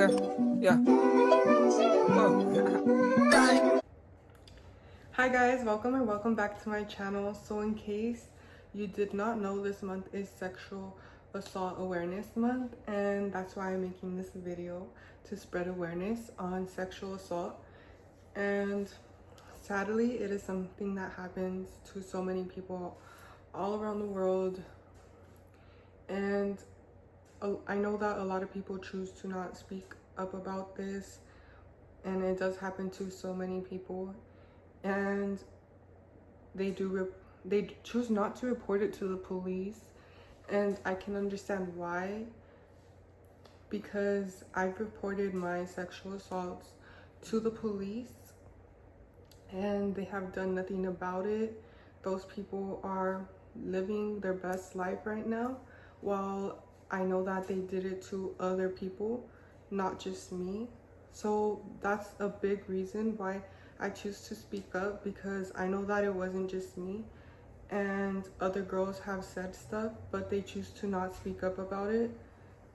Okay. Yeah. Oh. Hi guys, welcome back to my channel. So in case you did not know, this month is Sexual Assault Awareness Month, and that's why I'm making this video, to spread awareness on sexual assault. And sadly, it is something that happens to so many people all around the world, and I know that a lot of people choose to not speak up about this, and it does happen to so many people, and they choose not to report it to the police. And I can understand why, because I've reported my sexual assaults to the police and they have done nothing about it. Those people are living their best life right now, while I know that they did it to other people, not just me. So that's a big reason why I choose to speak up, because I know that it wasn't just me, and other girls have said stuff, but they choose to not speak up about it.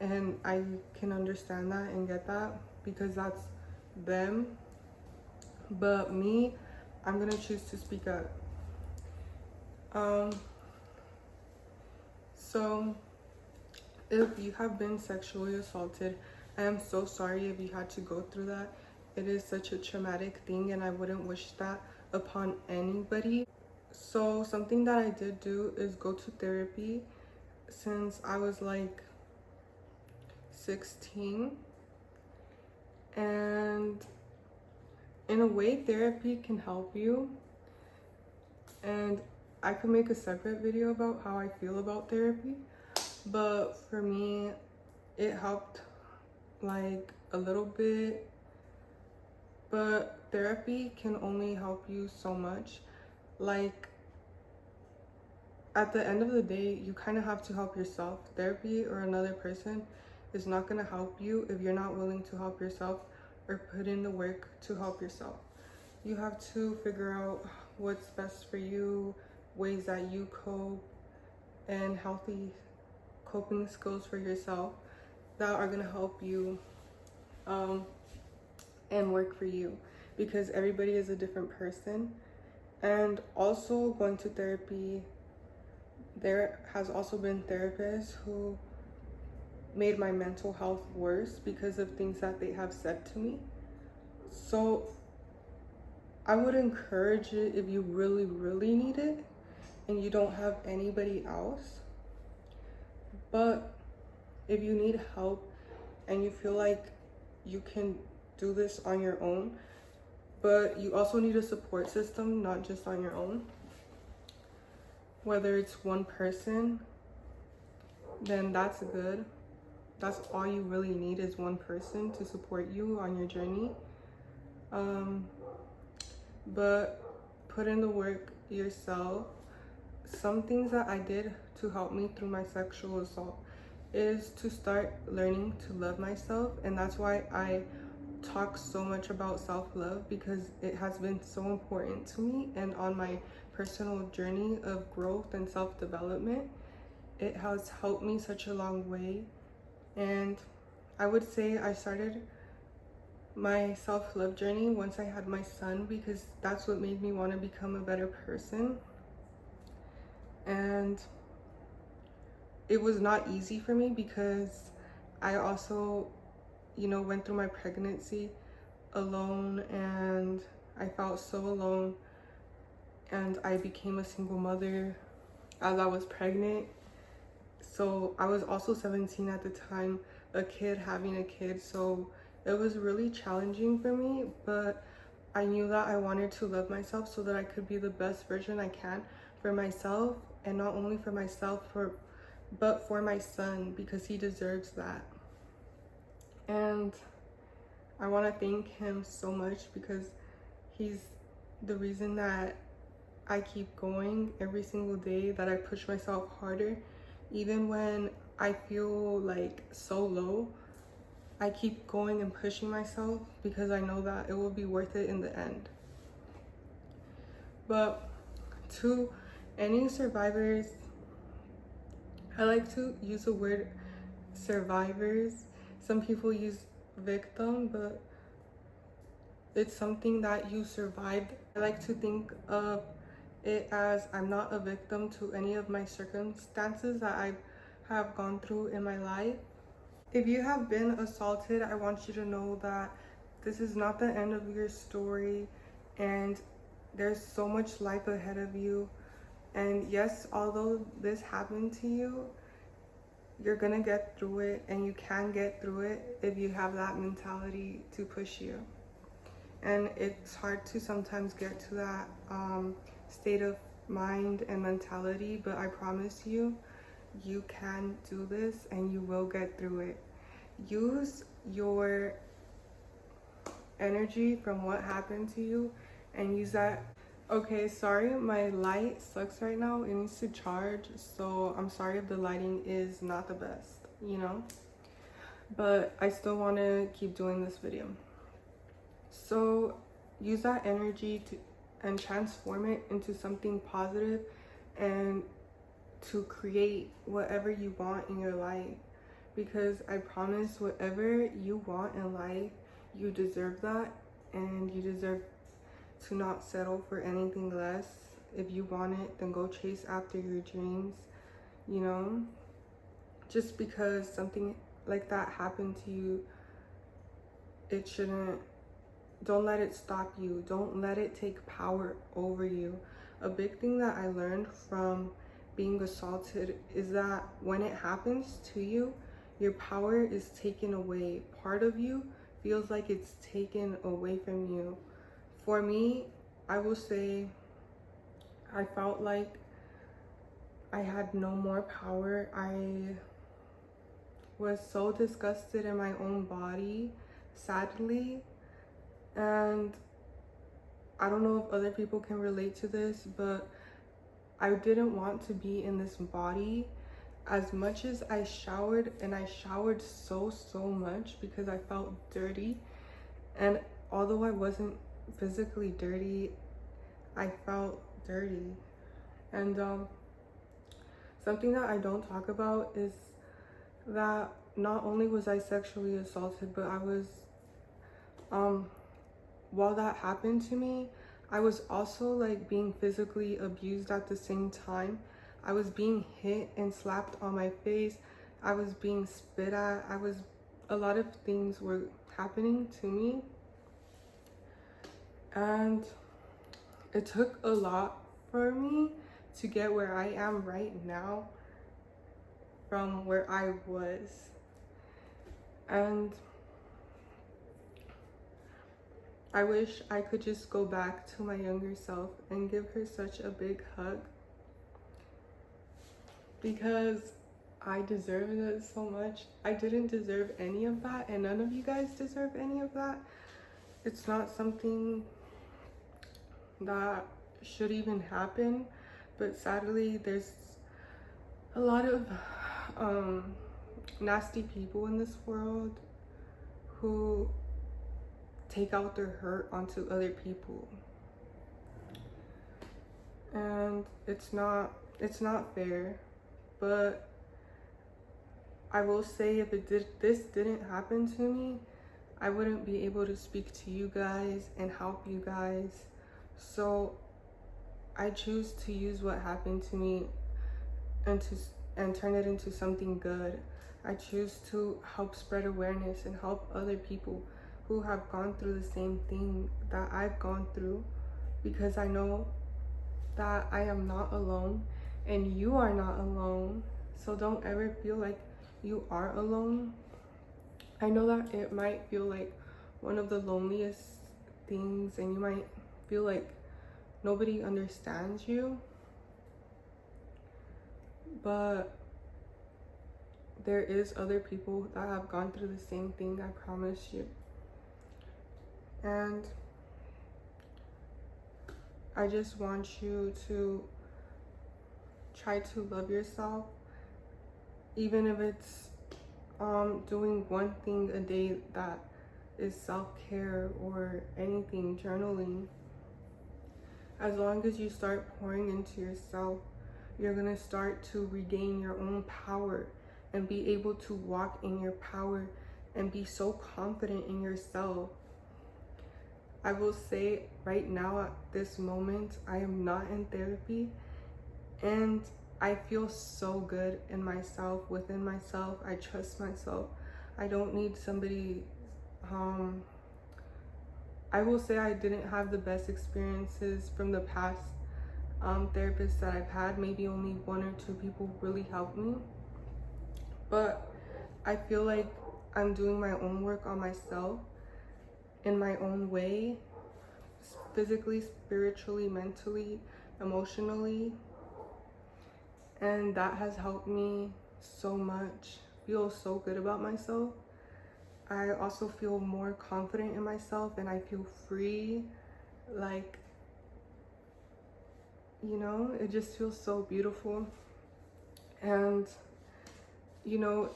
And I can understand that and get that, because that's them. But me, I'm gonna choose to speak up. So if you have been sexually assaulted, I am so sorry if you had to go through that. It is such a traumatic thing, and I wouldn't wish that upon anybody. So something that I did do is go to therapy since I was like 16. And in a way, therapy can help you, and I could make a separate video about how I feel about therapy. But for me, it helped like a little bit, but therapy can only help you so much. Like, at the end of the day, you kind of have to help yourself. Therapy or another person is not going to help you if you're not willing to help yourself or put in the work to help yourself. You have to figure out what's best for you, ways that you cope, and healthy coping skills for yourself that are going to help you and work for you, because everybody is a different person. And also, going to therapy, there has also been therapists who made my mental health worse because of things that they have said to me. So I would encourage it if you really need it and you don't have anybody else. But if you need help and you feel like you can do this on your own, but you also need a support system, not just on your own, whether it's one person, then that's good. That's all you really need, is one person to support you on your journey. But put in the work yourself. Some things that I did to help me through my sexual assault is to start learning to love myself. And that's why I talk so much about self-love, because it has been so important to me. And on my personal journey of growth and self-development, it has helped me such a long way. And I would say I started my self-love journey once I had my son, because that's what made me want to become a better person. And it was not easy for me, because I also, went through my pregnancy alone, and I felt so alone. And I became a single mother as I was pregnant. So I was also 17 at the time, having a kid. So it was really challenging for me, but I knew that I wanted to love myself so that I could be the best version I can for myself, and not only for myself, but for my son, because he deserves that. And I want to thank him so much, because he's the reason that I keep going every single day, that I push myself harder. Even when I feel like so low, I keep going and pushing myself, because I know that it will be worth it in the end. But to any survivors, I like to use the word survivors. Some people use victim, but it's something that you survived. I like to think of it as I'm not a victim to any of my circumstances that I have gone through in my life. If you have been assaulted, I want you to know that this is not the end of your story, and there's so much life ahead of you. And yes, although this happened to you, you're gonna get through it, and you can get through it if you have that mentality to push you. And it's hard to sometimes get to that state of mind and mentality, but I promise you, you can do this and you will get through it. Use your energy from what happened to you and use that. Okay, sorry, my light sucks right now. It needs to charge, so I'm sorry if the lighting is not the best, you know? But I still want to keep doing this video. So use that energy and transform it into something positive and to create whatever you want in your life. Because I promise, whatever you want in life, you deserve that, and you deserve to not settle for anything less. If you want it, then go chase after your dreams, you know? Just because something like that happened to you, it shouldn't. Don't let it stop you. Don't let it take power over you. A big thing that I learned from being assaulted is that when it happens to you, your power is taken away. Part of you feels like it's taken away from you. For me, I will say I felt like I had no more power. I was so disgusted in my own body, sadly. And I don't know if other people can relate to this, but I didn't want to be in this body. As much as I showered, and I showered so much because I felt dirty, and although I wasn't physically dirty, I felt dirty. And something that I don't talk about is that not only was I sexually assaulted, but I was while that happened to me, I was also like being physically abused at the same time. I was being hit and slapped on my face. I was being spit at. A lot of things were happening to me. And it took a lot for me to get where I am right now from where I was. And I wish I could just go back to my younger self and give her such a big hug, because I deserved it so much. I didn't deserve any of that, and none of you guys deserve any of that. It's not something that should even happen, but sadly there's a lot of nasty people in this world who take out their hurt onto other people, and it's not fair. But I will say, if this didn't happen to me, I wouldn't be able to speak to you guys and help you guys. So I choose to use what happened to me and turn it into something good. I choose to help spread awareness and help other people who have gone through the same thing that I've gone through, because I know that I am not alone and you are not alone. So don't ever feel like you are alone. I know that it might feel like one of the loneliest things, and you might feel like nobody understands you, but there is other people that have gone through the same thing, I promise you. And I just want you to try to love yourself, even if it's doing one thing a day that is self-care or anything, journaling. As long as you start pouring into yourself, you're gonna start to regain your own power and be able to walk in your power and be so confident in yourself. I will say right now at this moment, I am not in therapy, and I feel so good in myself, within myself. I trust myself. I don't need somebody. I will say I didn't have the best experiences from the past therapists that I've had. Maybe only one or two people really helped me. But I feel like I'm doing my own work on myself in my own way, physically, spiritually, mentally, emotionally. And that has helped me so much, feel so good about myself. I also feel more confident in myself, and I feel free. Like, you know, it just feels so beautiful. And, you know,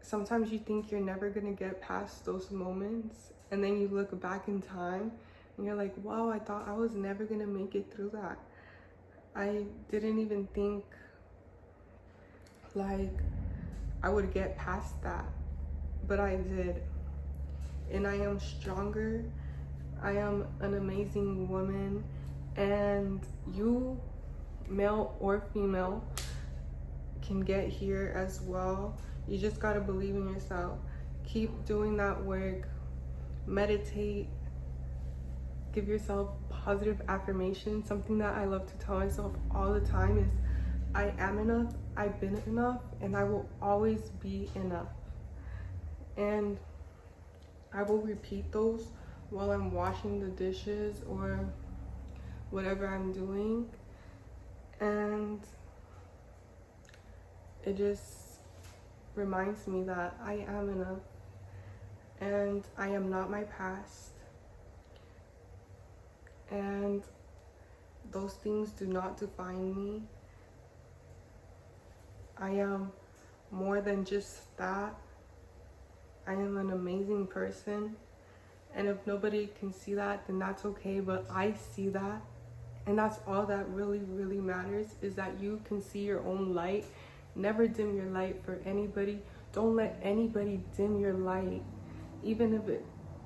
sometimes you think you're never gonna get past those moments, and then you look back in time and you're like, wow, I thought I was never gonna make it through that. I didn't even think like I would get past that, but I did. And I am stronger. I am an amazing woman, and you, male or female, can get here as well. You just gotta believe in yourself. Keep doing that work. Meditate. Give yourself positive affirmations. Something that I love to tell myself all the time is, I am enough, I've been enough, and I will always be enough. And I will repeat those while I'm washing the dishes or whatever I'm doing. And it just reminds me that I am enough, and I am not my past. And those things do not define me. I am more than just that. I am an amazing person. And if nobody can see that, then that's okay, but I see that. And that's all that really, really matters, is that you can see your own light. Never dim your light for anybody. Don't let anybody dim your light. Even if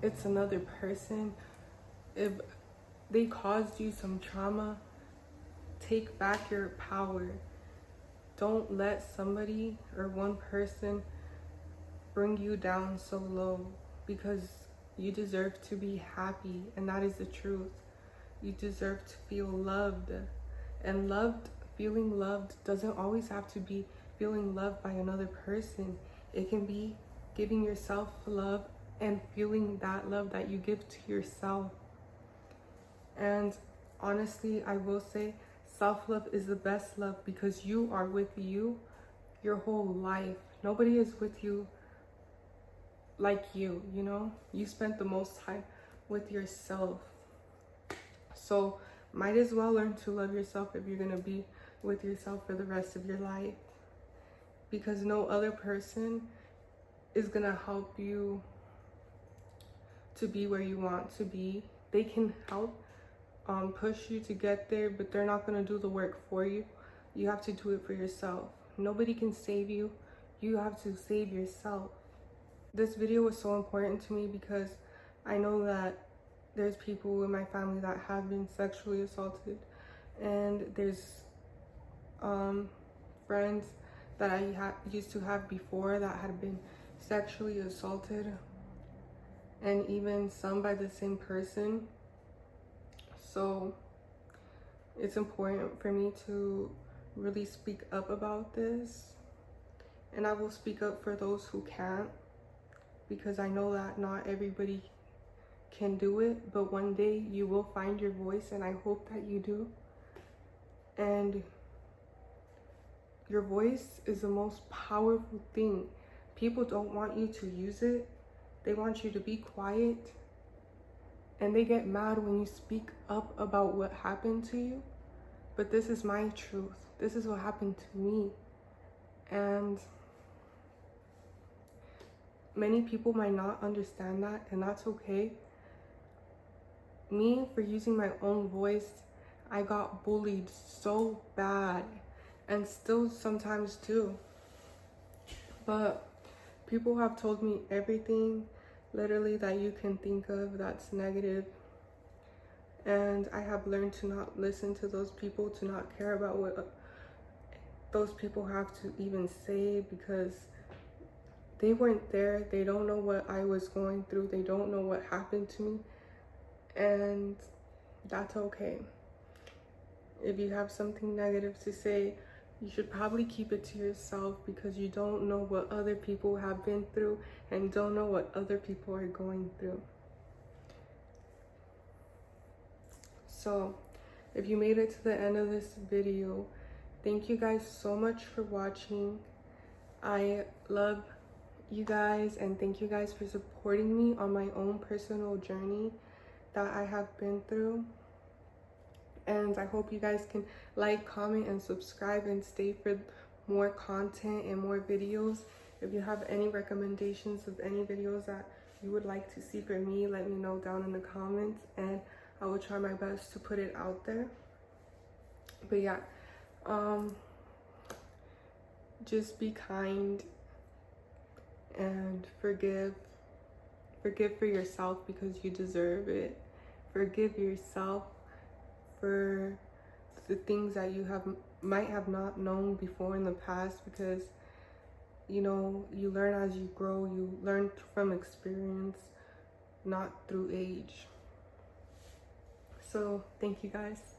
it's another person. If they caused you some trauma, take back your power. Don't let somebody or one person bring you down so low, because you deserve to be happy, and that is the truth. You deserve to feel loved. And feeling loved doesn't always have to be feeling loved by another person. It can be giving yourself love and feeling that love that you give to yourself. And honestly, I will say self-love is the best love, because you are with you your whole life. Nobody is with you like you know? You spent the most time with yourself. So might as well learn to love yourself if you're gonna be with yourself for the rest of your life. Because no other person is gonna help you to be where you want to be. They can help push you to get there, but they're not gonna do the work for you. You have to do it for yourself. Nobody can save you. You have to save yourself. This video was so important to me because I know that there's people in my family that have been sexually assaulted, and there's friends that I used to have before that had been sexually assaulted, and even some by the same person. So it's important for me to really speak up about this, and I will speak up for those who can't, because I know that not everybody can do it, but one day you will find your voice, and I hope that you do. And your voice is the most powerful thing. People don't want you to use it. They want you to be quiet, and they get mad when you speak up about what happened to you. But this is my truth. This is what happened to me. And many people might not understand that, and that's okay. Me, for using my own voice, I got bullied so bad, and still sometimes too. But People have told me everything, literally, that you can think of that's negative. And I have learned to not listen to those people, to not care about what those people have to even say, because they weren't there. They don't know what I was going through. They don't know what happened to me. And that's okay. If you have something negative to say, you should probably keep it to yourself, because you don't know what other people have been through and don't know what other people are going through. So if you made it to the end of this video, thank you guys so much for watching. I love you guys, and thank you guys for supporting me on my own personal journey that I have been through. And I hope you guys can like, comment, and subscribe and stay for more content and more videos. If you have any recommendations of any videos that you would like to see from me, let me know down in the comments, and I will try my best to put it out there. But yeah, just be kind and forgive for yourself, because you deserve it. Forgive yourself for the things that you might have not known before in the past, because you know, you learn as you grow. You learn from experience, not through age. So thank you guys.